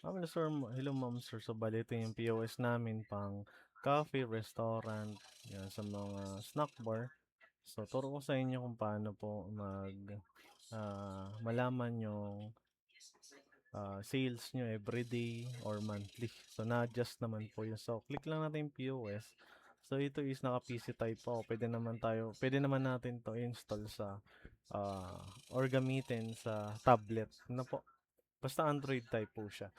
Sir, hello ma'am sir. So bali ito yung POS namin pang cafe, restaurant, yan sa mga snack bar. So turo ko sa inyo kung paano po malaman yung sales nyo everyday or monthly. So na-adjust naman po yun. So click lang natin yung POS. So ito is naka-PC type po. Pwede naman natin to install sa or gamitin sa tablet. Ano po? Basta Android type po siya.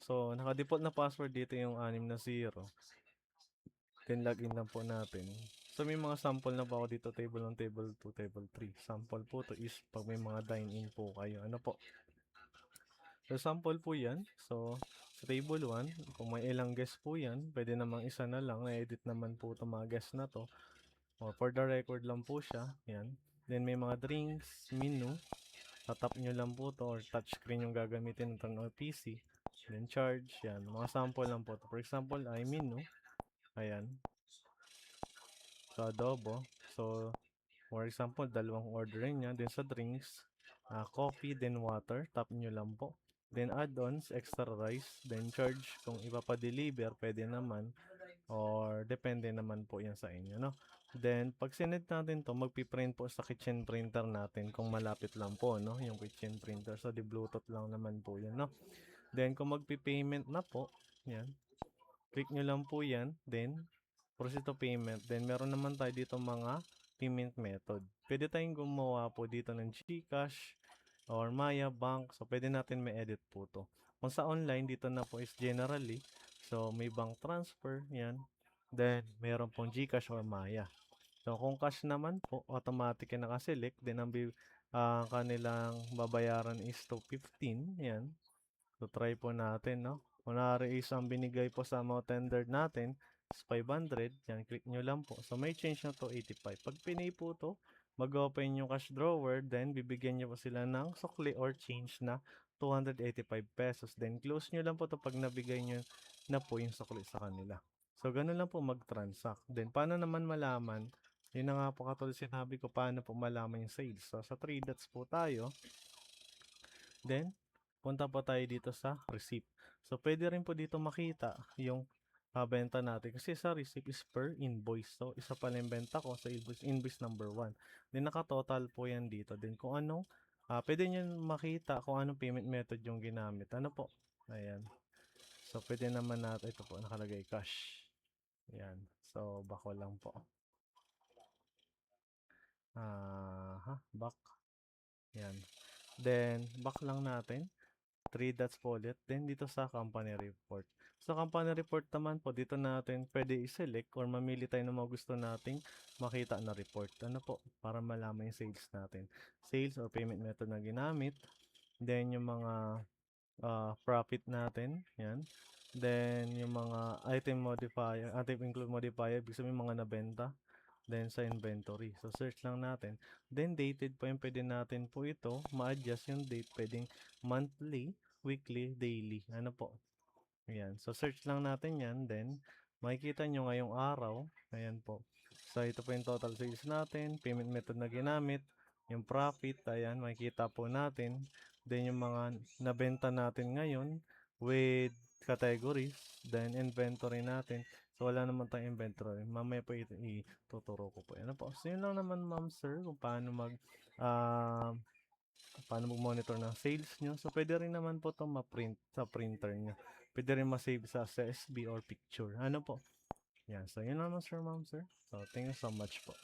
So, naka-default na password dito yung 6 na 0. Then, login lang po natin. So, may mga sample na po ako dito. Table 1, table 2, table 3. Sample po to is pag may mga dine-in po kayo. Ano po? So, sample po yan. So, sa table 1, kung may ilang guest po yan, pwede namang isa na lang. Na-edit naman po itong mga guest na to. O, for the record lang po siya. Yan. Then, may mga drinks, menu. Tatap nyo lang po to or touchscreen yung gagamitin ng or PC. Then charge, yan. Mga sample lang po to. For example, ay menu. Ayan. Sa adobo. So, for example, dalawang orderin niya. Then sa drinks, coffee, then water. Tap nyo lang po. Then add-ons, extra rice. Then charge. Kung ipapadeliver, pwede naman. Or depende naman po yan sa inyo, no? Then, pag sinend natin to, magpiprint po sa kitchen printer natin kung malapit lang po, no? Yung kitchen printer. So, di-bluetooth lang naman po yan, no? Then, kung magpi-payment na po, yan. Click nyo lang po yan. Then, proceed to payment. Then, meron naman tayo dito mga payment method. Pwede tayong gumawa po dito ng GCash or Maya Bank. So, pwede natin may edit po to. Kung sa online, dito na po is generally. So, may bank transfer. Yan. Then, meron pong GCash or Maya. So, kung cash naman po, automatic yung nakaselect. Then, ang kanilang babayaran is 215. Yan. So, try po natin, no? Kunwari is ang binigay po sa mga tender natin is 500. Yan, click nyo lang po. So, may change na to 85. Pag pinay po to, mag-open yung cash drawer. Then, bibigyan nyo po sila ng sukli or change na 285 pesos. Then, close nyo lang po to pag nabigay nyo na po yung sukli sa kanila. So, ganun lang po mag-transact. Then, paano naman malaman? Yun na nga po katulad sinabi ko, paano po malaman yung sales. So, sa 3 dots po tayo. Then, punta po tayo dito sa receipt. So, pwede rin po dito makita yung benta natin. Kasi sa receipt is per invoice. So, isa pala yung benta ko sa invoice number 1. Then, naka-total po yan dito. Then, kung anong, pwede nyo makita kung anong payment method yung ginamit. Ano po? Ayan. So, pwede naman natin, ito po, nakalagay cash. Ayan. So, bako lang po. Back. Ayan. Then, back lang natin. 3 dots po ulit. Then, dito sa company report. Sa company report naman po, dito natin pwede i-select or mamili tayo ng mga gusto nating makita na report. Ano po? Para malaman yung sales natin. Sales or payment method na ginamit. Then, yung mga profit natin. Yan. Then, yung mga item include modifier, ibig sabihin mga nabenta. Then, sa inventory. So, search lang natin. Then, dated po yung pwede natin po ito. Ma-adjust yung date. Pwedeng monthly, weekly, daily. Ano po? Ayan. So, search lang natin yan. Then, makikita nyo ngayong araw. Ayan po. So, ito po yung total sales natin. Payment method na ginamit. Yung profit. Ayan. Makikita po natin. Then, yung mga nabenta natin ngayon with categories. Then, inventory natin. So, wala naman tayong inventory. Mamaya po ituturo ko po. Ano po? So, yun lang naman, ma'am, sir, kung ah, paano mag-monitor ng sales nyo. So, pwede rin naman po itong ma-print sa printer nyo. Pwede rin ma-save sa CSV or picture. Ano po? Yan. So, yun naman, sir, ma'am, sir. So, thank you so much po.